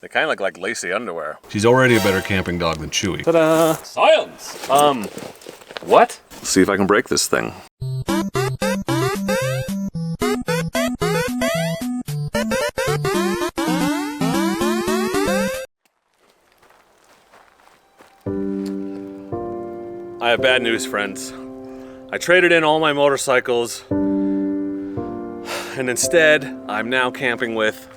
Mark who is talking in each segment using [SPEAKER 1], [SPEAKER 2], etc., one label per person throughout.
[SPEAKER 1] They kind of look like lacy underwear.
[SPEAKER 2] She's already a better camping dog than Chewy.
[SPEAKER 1] Ta-da! Science! What? Let's see if I can break this thing. I have bad news, friends. I traded in all my motorcycles, and instead, I'm now camping with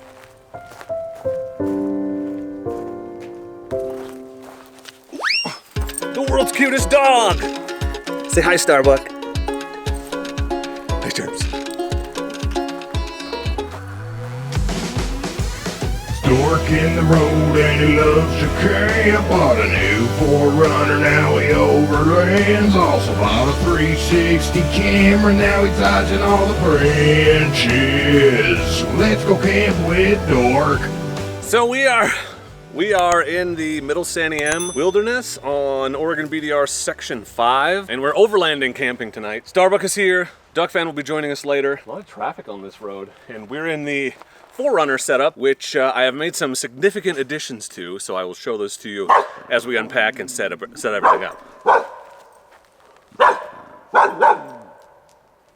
[SPEAKER 1] the world's cutest dog! Say hi, Starbuck. Hi, Terps.
[SPEAKER 3] Dork in the road and he loves to camp. Bought a new 4Runner, now he overlands. Also bought a 360 camera, now he's dodging all the branches. Let's go camp with Dork.
[SPEAKER 1] So we are in the Middle San Am Wilderness on Oregon BDR Section 5, and we're overlanding camping tonight. Starbuck is here. Ducfan will be joining us later. A lot of traffic on this road, and we're in the 4Runner setup, which I have made some significant additions to, so I will show those to you as we unpack and set everything up.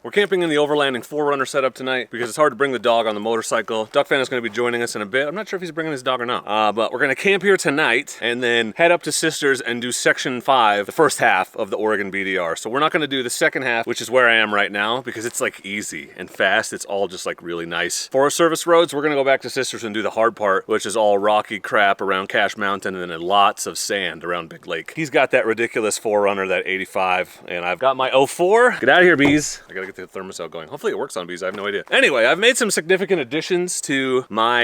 [SPEAKER 1] We're camping in the overlanding 4Runner setup tonight because it's hard to bring the dog on the motorcycle. Ducfan is going to be joining us in a bit. I'm not sure if he's bringing his dog or not. But we're going to camp here tonight and then head up to Sisters and do Section 5, the first half of the Oregon BDR. So we're not going to do the second half, which is where I am right now, because it's like easy and fast. It's all just like really nice Forest Service roads. We're going to go back to Sisters and do the hard part, which is all rocky crap around Cache Mountain and then lots of sand around Big Lake. He's got that ridiculous 4Runner, that 85, and I've got my 04. Get out of here, bees. I got to get the thermostat going. Hopefully it works on bees, I have no idea. Anyway, I've made some significant additions to my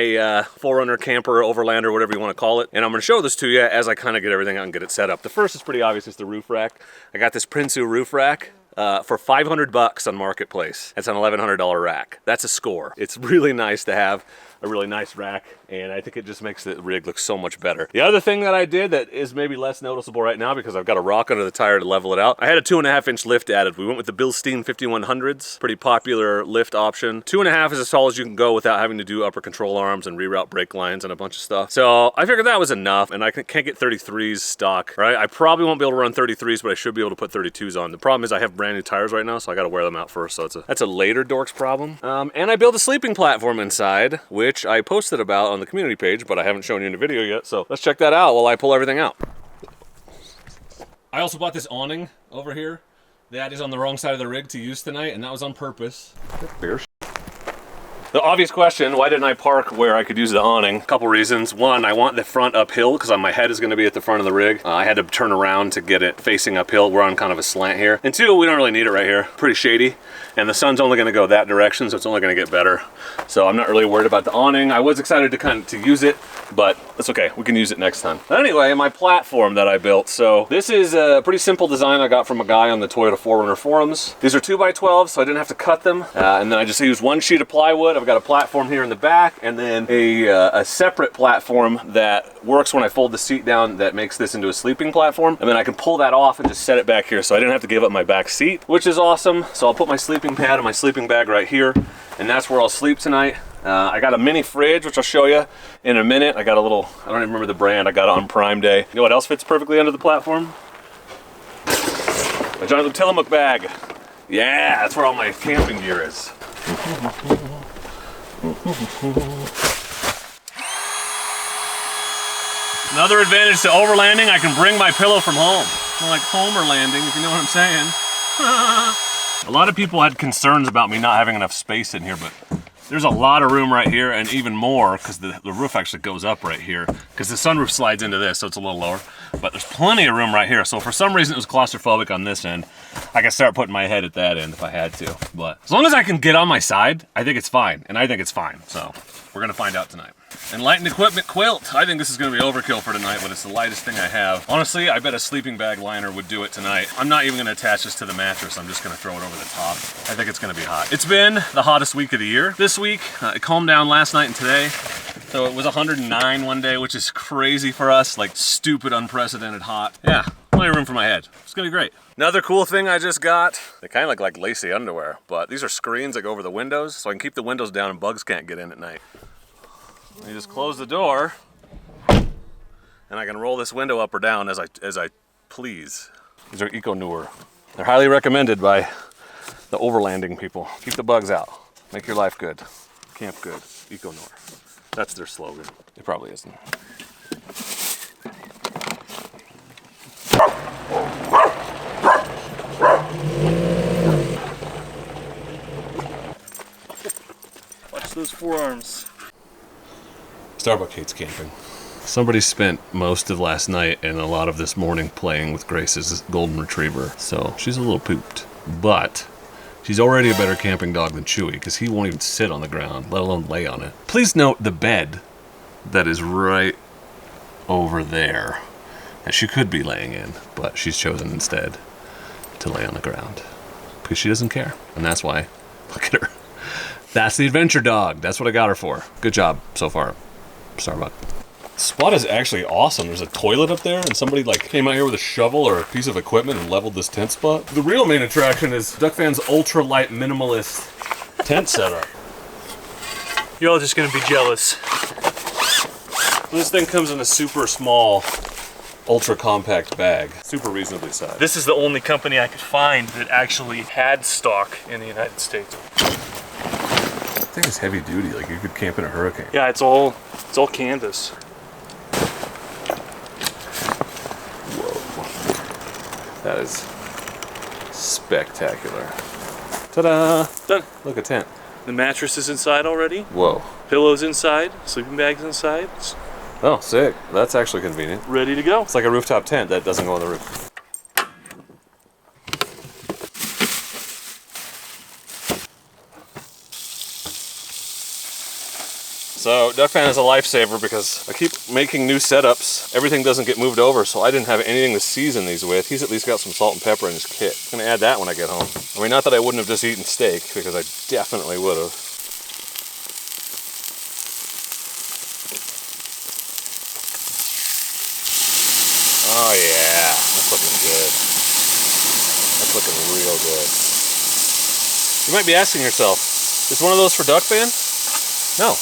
[SPEAKER 1] 4Runner camper, overlander, whatever you want to call it, and I'm going to show this to you as I kind of get everything out and get it set up. The first is pretty obvious, it's the roof rack. I got this Prinsu roof rack for $500 on Marketplace. It's an $1,100 rack. That's a score. It's really nice to have a really nice rack, and I think it just makes the rig look so much better. The other thing that I did that is maybe less noticeable right now because I've got a rock under the tire to level it out, I had a 2.5-inch lift added. We went with the Bilstein 5100s, pretty popular lift option. 2.5 is as tall as you can go without having to do upper control arms and reroute brake lines and a bunch of stuff. So I figured that was enough, and I can't get 33s stock, right? I probably won't be able to run 33s, but I should be able to put 32s on. The problem is I have brand new tires right now, so I gotta wear them out first, so that's a later Dork's problem. And I built a sleeping platform inside, which I posted about on the community page, but I haven't shown you in the video yet, so let's check that out while I pull everything out. I also bought this awning over here. That is on the wrong side of the rig to use tonight, and that was on purpose. The obvious question, why didn't I park where I could use the awning? A couple reasons. One, I want the front uphill because my head is going to be at the front of the rig. I had to turn around to get it facing uphill. We're on kind of a slant here. And two, we don't really need it right here. Pretty shady. And the sun's only going to go that direction, so it's only going to get better. So I'm not really worried about the awning. I was excited to use it, but it's okay. We can use it next time. But anyway, my platform that I built. So this is a pretty simple design I got from a guy on the Toyota 4Runner forums. These are 2x12, so I didn't have to cut them. And then I just used one sheet of plywood. I've got a platform here in the back, and then a separate platform that works when I fold the seat down that makes this into a sleeping platform. And then I can pull that off and just set it back here, so I didn't have to give up my back seat, which is awesome. So I'll put my sleeping pad and my sleeping bag right here, and that's where I'll sleep tonight. I got a mini fridge, which I'll show you in a minute. I got a little, I don't even remember the brand, I got it on Prime Day. You know what else fits perfectly under the platform? My Jonathan Tillamook bag. Yeah, that's where all my camping gear is. Another advantage to overlanding, I can bring my pillow from home. More like Homer landing, if you know what I'm saying. A lot of people had concerns about me not having enough space in here, but there's a lot of room right here, and even more because the roof actually goes up right here because the sunroof slides into this, so it's a little lower. But there's plenty of room right here. So for some reason it was claustrophobic on this end. I could start putting my head at that end if I had to. But as long as I can get on my side, I think it's fine. And I think it's fine. So we're gonna find out tonight. Enlightened Equipment quilt. I think this is gonna be overkill for tonight, but it's the lightest thing I have. Honestly, I bet a sleeping bag liner would do it tonight. I'm not even gonna attach this to the mattress. I'm just gonna throw it over the top. I think it's gonna be hot. It's been the hottest week of the year. This week, it calmed down last night and today. So it was 109 one day, which is crazy for us, like stupid, unprecedented hot. Yeah, plenty of room for my head. It's gonna be great. Another cool thing I just got, they kind of look like lacy underwear, but these are screens that go over the windows, so I can keep the windows down and bugs can't get in at night. You just close the door, and I can roll this window up or down as I please. These are Eco-Newer. They're highly recommended by the overlanding people. Keep the bugs out. Make your life good. Camp good. Eco-Newer. That's their slogan. It probably isn't.
[SPEAKER 4] Watch those forearms.
[SPEAKER 1] Starbuck hates camping. Somebody spent most of last night and a lot of this morning playing with Grace's golden retriever, so she's a little pooped. But she's already a better camping dog than Chewy, because he won't even sit on the ground, let alone lay on it. Please note the bed that is right over there that she could be laying in, but she's chosen instead to lay on the ground because she doesn't care. And that's why, look at her. That's the adventure dog. That's what I got her for. Good job so far, Starbuck. The spot is actually awesome. There's a toilet up there, and somebody like came out here with a shovel or a piece of equipment and leveled this tent spot. The real main attraction is Ducfan's ultra-light minimalist tent setup.
[SPEAKER 4] You're all just gonna be jealous.
[SPEAKER 1] This thing comes in a super small, ultra compact bag. Super reasonably sized.
[SPEAKER 4] This is the only company I could find that actually had stock in the United States.
[SPEAKER 1] This thing is heavy duty. Like you could camp in a hurricane.
[SPEAKER 4] Yeah, it's all canvas.
[SPEAKER 1] That is spectacular. Ta-da!
[SPEAKER 4] Done.
[SPEAKER 1] Look, a tent.
[SPEAKER 4] The mattress is inside already.
[SPEAKER 1] Whoa.
[SPEAKER 4] Pillows inside. Sleeping bags inside. It's
[SPEAKER 1] Oh, sick. That's actually convenient.
[SPEAKER 4] ready to go.
[SPEAKER 1] It's like a rooftop tent that doesn't go on the roof. So Ducfan is a lifesaver because I keep making new setups. Everything doesn't get moved over, so I didn't have anything to season these with. He's at least got some salt and pepper in his kit. I'm gonna add that when I get home. I mean, not that I wouldn't have just eaten steak, because I definitely would have. Oh yeah, that's looking good. That's looking real good. You might be asking yourself, is one of those for Ducfan? No.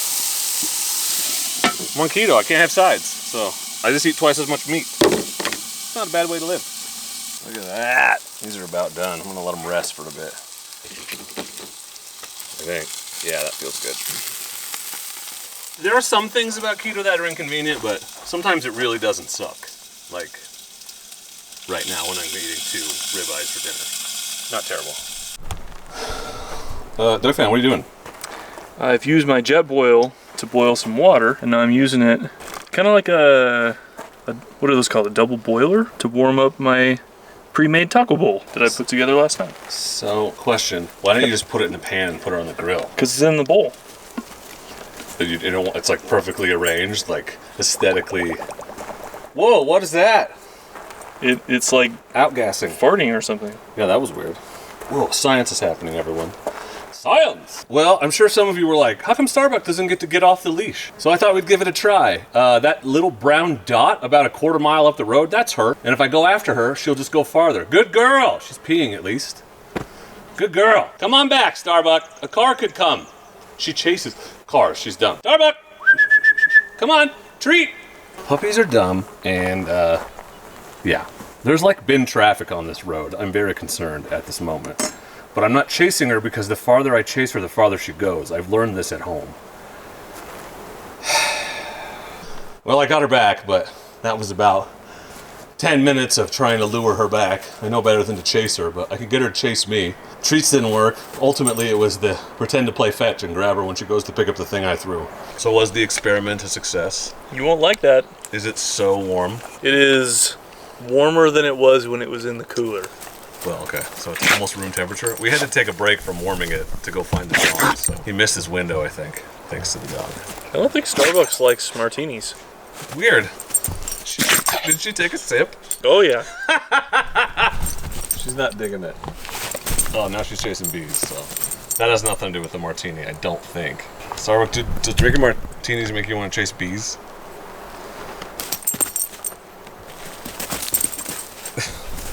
[SPEAKER 1] I'm on keto, I can't have sides, so I just eat twice as much meat. It's not a bad way to live. Look at that. These are about done. I'm gonna let them rest for a bit. I think. Yeah, that feels good. There are some things about keto that are inconvenient, but sometimes it really doesn't suck. Like right now when I'm eating 2 ribeyes for dinner. Not terrible. Ducfan, what are you doing?
[SPEAKER 4] I've used my jet boil to boil some water, and now I'm using it kind of like a what are those called? A double boiler to warm up my pre-made taco bowl that I put together last night.
[SPEAKER 1] So, question: why don't you just put it in the pan and put it on the grill?
[SPEAKER 4] Because it's in the bowl.
[SPEAKER 1] It's like perfectly arranged, like aesthetically. Whoa! What is that?
[SPEAKER 4] It's like
[SPEAKER 1] Outgassing.
[SPEAKER 4] farting or something.
[SPEAKER 1] Yeah, that was weird. Whoa! Science is happening, everyone. Science! Well, I'm sure some of you were like, how come Starbuck doesn't get off the leash? So I thought we'd give it a try. That little brown dot about a quarter mile up the road, that's her. And if I go after her, she'll just go farther. Good girl! She's peeing at least. Good girl. Come on back, Starbuck. A car could come. She chases cars. She's dumb. Starbuck! Come on, treat! Puppies are dumb, and yeah. There's like bin traffic on this road. I'm very concerned at this moment. But I'm not chasing her because the farther I chase her, the farther she goes. I've learned this at home. Well, I got her back, but that was about 10 minutes of trying to lure her back. I know better than to chase her, but I could get her to chase me. Treats didn't work. Ultimately, it was the pretend to play fetch and grab her when she goes to pick up the thing I threw. So was the experiment a success?
[SPEAKER 4] You won't like that.
[SPEAKER 1] Is it so warm?
[SPEAKER 4] It is warmer than it was when it was in the cooler.
[SPEAKER 1] Well, okay, so it's almost room temperature. We had to take a break from warming it to go find the dog, so he missed his window, I think, thanks to the dog.
[SPEAKER 4] I don't think Starbucks likes martinis.
[SPEAKER 1] Weird. Did she take a sip?
[SPEAKER 4] Oh yeah.
[SPEAKER 1] She's not digging it. Oh, now she's chasing bees, so that has nothing to do with the martini, I don't think. Starbuck, does drinking martinis make you want to chase bees?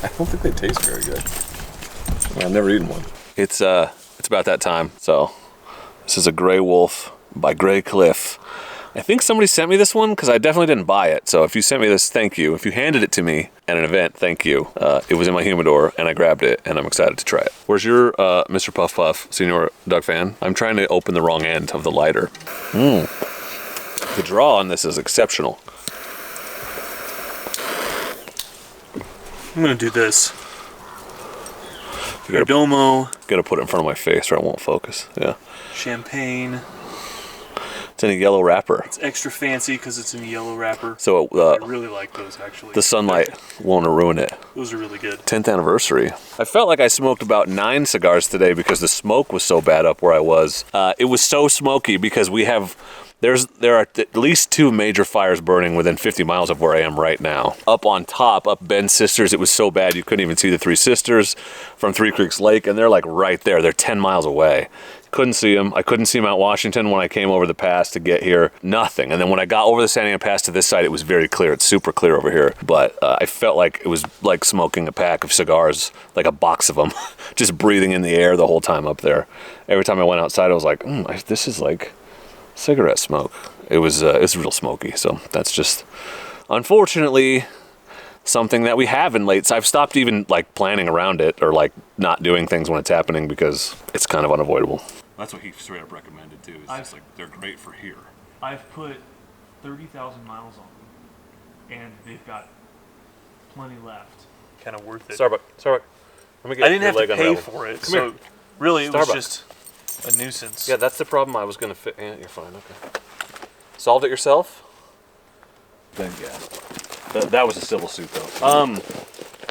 [SPEAKER 1] I don't think they taste very good. Well, I've never eaten one. It's about that time. So this is a Gray Wolf by Gray Cliff I think somebody sent me this one because I definitely didn't buy it. So if you sent me this, thank you. If you handed it to me at an event, thank you. It was in my humidor and I grabbed it and I'm excited to try it. Where's your Mr. Puff Puff, Senior Ducfan? I'm trying to open the wrong end of the lighter. The draw on this is exceptional.
[SPEAKER 4] I'm gonna do this.
[SPEAKER 1] You
[SPEAKER 4] Perdomo,
[SPEAKER 1] gotta put it in front of my face or it won't focus. Yeah.
[SPEAKER 4] champagne.
[SPEAKER 1] It's in a yellow wrapper.
[SPEAKER 4] It's extra fancy because it's in a yellow wrapper.
[SPEAKER 1] So
[SPEAKER 4] I really like those actually.
[SPEAKER 1] the sunlight won't ruin it.
[SPEAKER 4] Those are really good.
[SPEAKER 1] 10th anniversary. I felt like I smoked about 9 cigars today because the smoke was so bad up where I was. It was so smoky because there are at least 2 major fires burning within 50 miles of where I am right now. Up on top, up Ben's Sisters, it was so bad you couldn't even see the 3 Sisters from Three Creeks Lake, and they're like right there. They're 10 miles away. Couldn't see them. I couldn't see Mount Washington when I came over the pass to get here. Nothing. And then when I got over the San Diego Pass to this side, it was very clear. It's super clear over here. But I felt like it was like smoking a pack of cigars, like a box of them, just breathing in the air the whole time up there. Every time I went outside, I was like, this is like cigarette smoke. It was real smoky. So that's just, unfortunately, something that we have in late. So I've stopped even like planning around it or like not doing things when it's happening because it's kind of unavoidable.
[SPEAKER 2] That's what he straight up recommended too. It's just like they're great for here.
[SPEAKER 4] I've put 30,000 miles on them, and they've got plenty left. Kind of worth it.
[SPEAKER 1] Starbuck. Let me get
[SPEAKER 4] I didn't
[SPEAKER 1] your
[SPEAKER 4] have to
[SPEAKER 1] leg
[SPEAKER 4] pay
[SPEAKER 1] unraveled.
[SPEAKER 4] for it,
[SPEAKER 1] Come
[SPEAKER 4] so
[SPEAKER 1] here.
[SPEAKER 4] really it was
[SPEAKER 1] Starbuck.
[SPEAKER 4] just a nuisance.
[SPEAKER 1] Yeah, that's the problem I was gonna fit. Yeah, you're fine. Okay. Solved it yourself?
[SPEAKER 2] Then yeah. That was a civil suit though.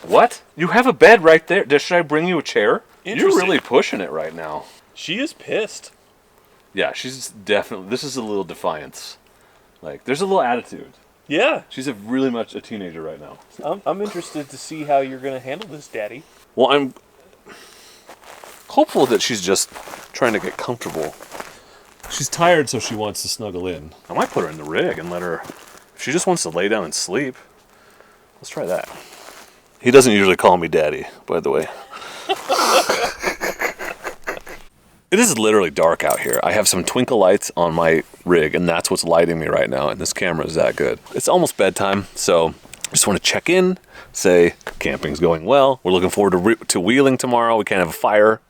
[SPEAKER 1] What? You have a bed right there. Should I bring you a chair? You're
[SPEAKER 4] Interesting.
[SPEAKER 1] really pushing it right now.
[SPEAKER 4] She is pissed.
[SPEAKER 1] Yeah, she's definitely. This is a little defiance. Like, there's a little attitude.
[SPEAKER 4] Yeah,
[SPEAKER 1] She's really much a teenager right now.
[SPEAKER 4] I'm interested to see how you're gonna handle this, Daddy.
[SPEAKER 1] Well, I'm hopeful that she's just trying to get comfortable.
[SPEAKER 2] She's tired, so she wants to snuggle in.
[SPEAKER 1] I might put her in the rig and let her. If she just wants to lay down and sleep, let's try that. He doesn't usually call me daddy, by the way. It is literally dark out here. I have some twinkle lights on my rig, and that's what's lighting me right now, and this camera is that good. It's almost bedtime, so I just want to check in, say camping's going well. We're looking forward to wheeling tomorrow. We can't have a fire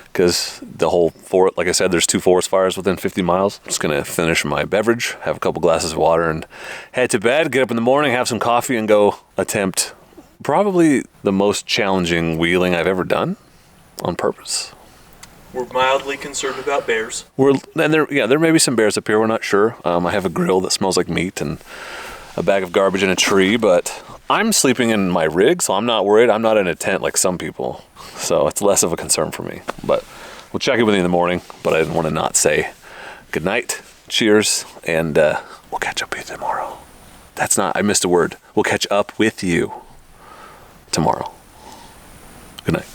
[SPEAKER 1] because the whole forest, like I said, there's 2 forest fires within 50 miles. I'm just going to finish my beverage, have a couple glasses of water, and head to bed, get up in the morning, have some coffee, and go attempt probably the most challenging wheeling I've ever done on purpose.
[SPEAKER 4] We're mildly concerned about bears.
[SPEAKER 1] There may be some bears up here. We're not sure. I have a grill that smells like meat and a bag of garbage in a tree, but I'm sleeping in my rig, so I'm not worried. I'm not in a tent like some people, so it's less of a concern for me. But we'll check in with you in the morning. But I didn't want to not say good night, cheers, and we'll catch up with you tomorrow. I missed a word. We'll catch up with you tomorrow. Good night.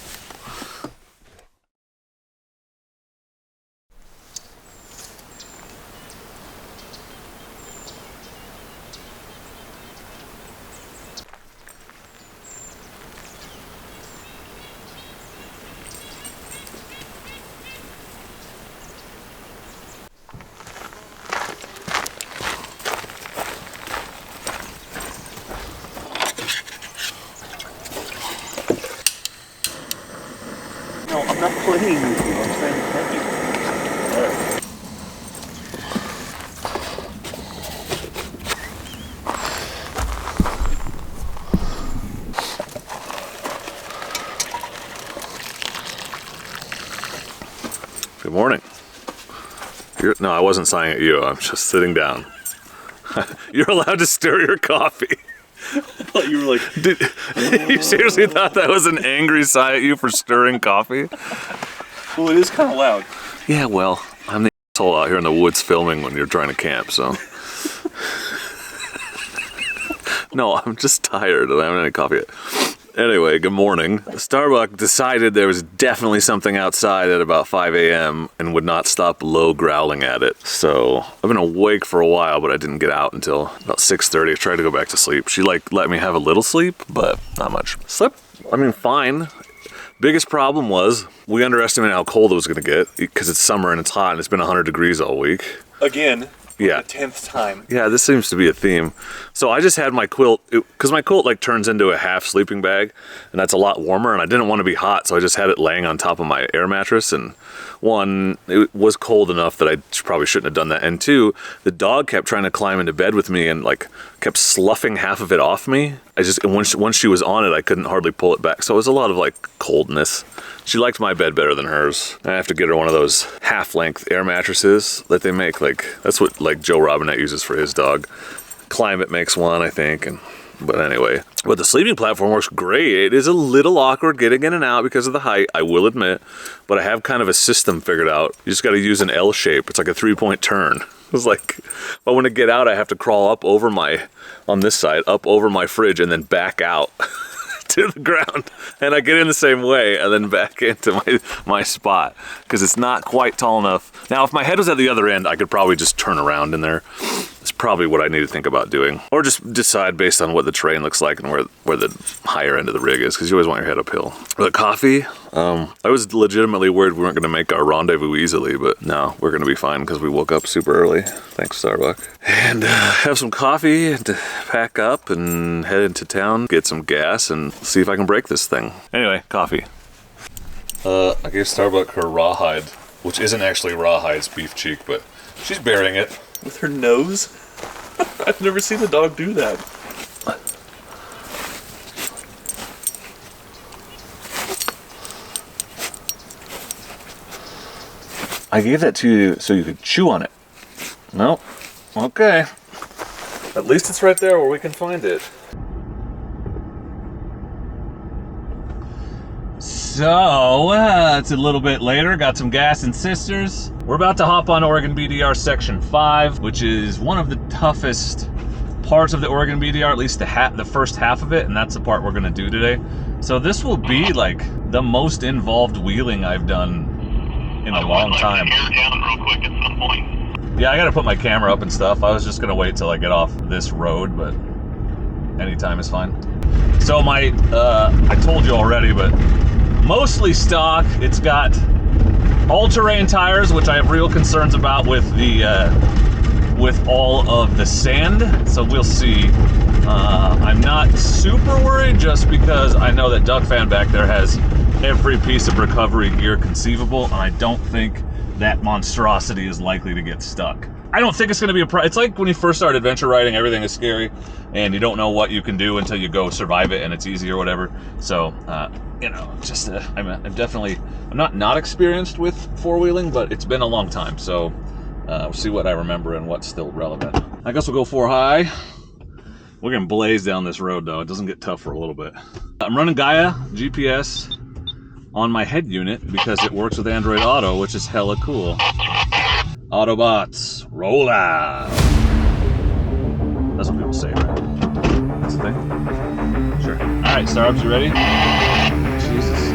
[SPEAKER 4] No, I'm not playing with you. I'm trying to pet you. Alright.
[SPEAKER 1] Good morning. No, I wasn't sighing at you. I'm just sitting down. You're allowed to stir your coffee.
[SPEAKER 4] I thought you were like,
[SPEAKER 1] You seriously thought that was an angry sigh at you for stirring coffee?
[SPEAKER 4] well, it is kind of loud.
[SPEAKER 1] Yeah, well, I'm the asshole out here in the woods filming when you're trying to camp, so. No, I'm just tired and I haven't had any coffee yet. Anyway, good morning. Starbuck decided there was definitely something outside at about 5 a.m. and would not stop low growling at it. So I've been awake for a while, but I didn't get out until about 6:30. I tried to go back to sleep. She let me have a little sleep, but not much. Slept, fine. Biggest problem was we underestimated how cold it was gonna get because it's summer and it's hot and it's been 100 degrees all week.
[SPEAKER 4] Again,
[SPEAKER 1] Yeah.
[SPEAKER 4] the 10th time.
[SPEAKER 1] Yeah, this seems to be a theme. So I just had my quilt, because my quilt like turns into a half sleeping bag, and that's a lot warmer, and I didn't want to be hot, so I just had it laying on top of my air mattress, and one, it was cold enough that I probably shouldn't have done that, and two, the dog kept trying to climb into bed with me and like kept sloughing half of it off me. And once she was on it, I couldn't hardly pull it back, so it was a lot of like coldness. She liked my bed better than hers. I have to get her one of those half-length air mattresses that they make. Like, that's what like Joe Robinette uses for his dog. Climate makes one, I think. But anyway, but the sleeping platform works great. It is a little awkward getting in and out because of the height, I will admit. But I have kind of a system figured out. You just got to use an L shape. It's like a 3-point turn. It's like, if I want to get out, I have to crawl up over on this side, up over my fridge, and then back out to the ground. And I get in the same way and then back into my spot because it's not quite tall enough. Now, if my head was at the other end, I could probably just turn around in there. It's probably what I need to think about doing. Or just decide based on what the terrain looks like and where the higher end of the rig is, because you always want your head uphill. The coffee, I was legitimately worried we weren't going to make our rendezvous easily, but no, we're going to be fine because we woke up super early. Thanks, Starbuck. And have some coffee and pack up and head into town, get some gas, and see if I can break this thing. Anyway, coffee. I gave Starbuck her rawhide, which isn't actually rawhide, it's beef cheek, but she's burying it.
[SPEAKER 4] With her nose? I've never seen a dog do that.
[SPEAKER 1] I gave that to you so you could chew on it. No? Okay. At least it's right there where we can find it. So, it's a little bit later, got some gas and sisters. We're about to hop on Oregon BDR Section 5, which is one of the toughest parts of the Oregon BDR, at least the first half of it, and that's the part we're gonna do today. So this will be like the most involved wheeling I've done in a long time.
[SPEAKER 5] Down real quick at some point.
[SPEAKER 1] Yeah, I gotta put my camera up and stuff. I was just gonna wait till I get off this road, but anytime is fine. So I told you already, but mostly stock. It's got all-terrain tires, which I have real concerns about with all of the sand. So we'll see. I'm not super worried just because I know that Ducfan back there has every piece of recovery gear conceivable, and I don't think that monstrosity is likely to get stuck. I don't think it's going to be it's like when you first start adventure riding, everything is scary, and you don't know what you can do until you go survive it, and it's easy or whatever. So, you know, just I'm not experienced with four-wheeling, but it's been a long time, so we'll see what I remember and what's still relevant. I guess we'll go 4 high. We're going to blaze down this road, though. It doesn't get tough for a little bit. I'm running Gaia GPS on my head unit because it works with Android Auto, which is hella cool. Autobots, roll out. That's what people say, right? That's the thing? Sure. All right, Starbucks, you ready? Jesus.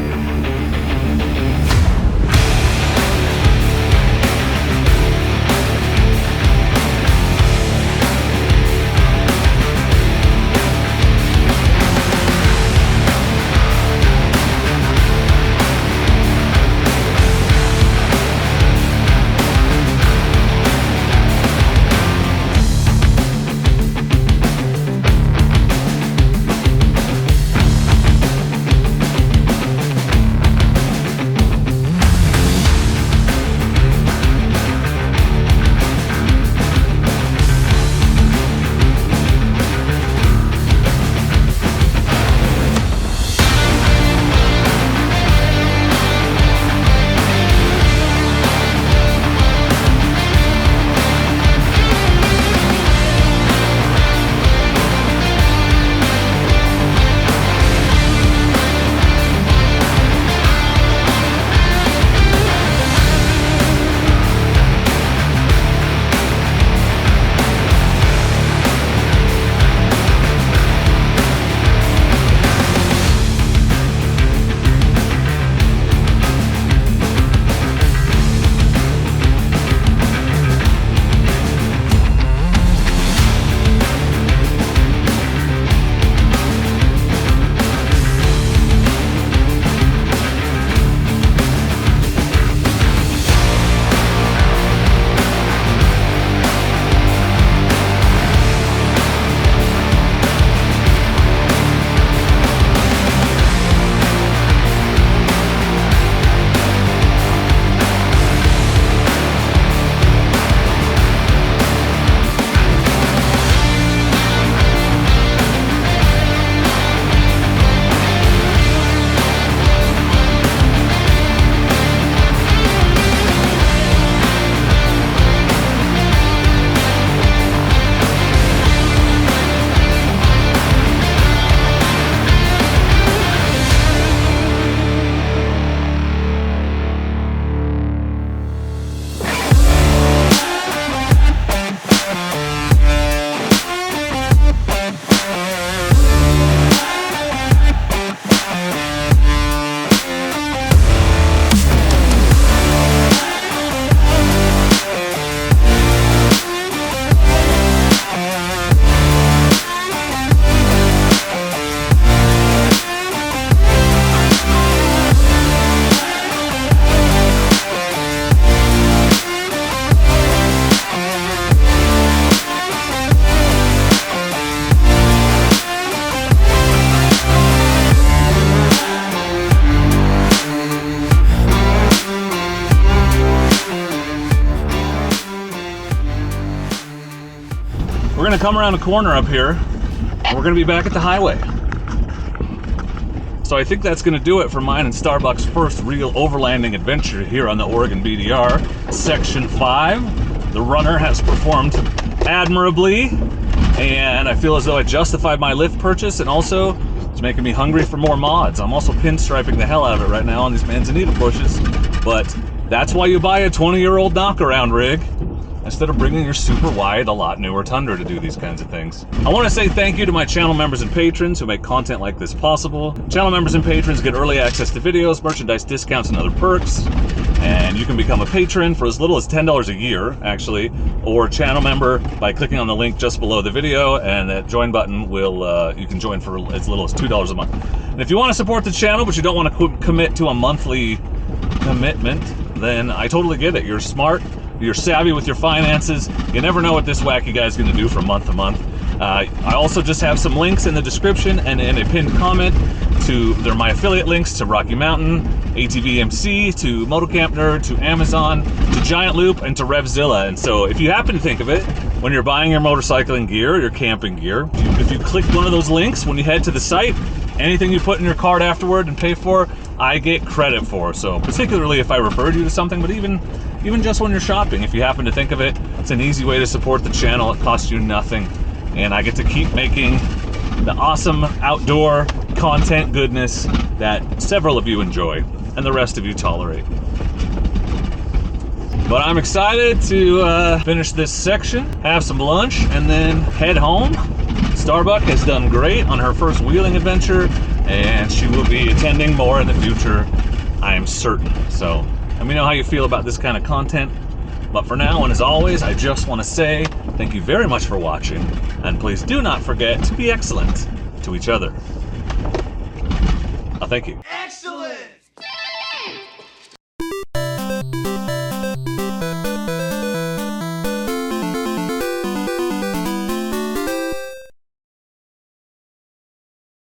[SPEAKER 1] come around a corner up here, and we're gonna be back at the highway. So I think that's gonna do it for mine and Starbuck's first real overlanding adventure here on the Oregon BDR Section 5. The runner has performed admirably, and I feel as though I justified my lift purchase, and also it's making me hungry for more mods. I'm also pinstriping the hell out of it right now on these manzanita bushes, but that's why you buy a 20-year-old knockaround rig instead of bringing your super wide, a lot newer Tundra to do these kinds of things. I want to say thank you to my channel members and patrons who make content like this possible. Channel members and patrons get early access to videos, merchandise discounts, and other perks. And you can become a patron for as little as $10 a year, actually, or channel member by clicking on the link just below the video, and that join button will, you can join for as little as $2 a month. And if you want to support the channel, but you don't want to commit to a monthly commitment, then I totally get it. You're smart. You're savvy with your finances. You never know what this wacky guy's going to do from month to month. I also just have some links in the description and in a pinned comment to my affiliate links to Rocky Mountain, ATVMC, to Motocamp Nerd, to Amazon, to Giant Loop, and to Revzilla. And so if you happen to think of it, when you're buying your motorcycling gear, your camping gear, if you click one of those links when you head to the site, anything you put in your cart afterward and pay for, I get credit for. So particularly if I referred you to something, but even just when you're shopping, if you happen to think of it, it's an easy way to support the channel. It costs you nothing, and I get to keep making the awesome outdoor content goodness that several of you enjoy and the rest of you tolerate. But I'm excited to finish this section, have some lunch, and then head home. Starbuck has done great on her first wheeling adventure, and she will be attending more in the future, I am certain. So let me know how you feel about this kind of content. But for now, and as always, I just want to say thank you very much for watching, and please do not forget to be excellent to each other. Thank you.
[SPEAKER 3] Excellent!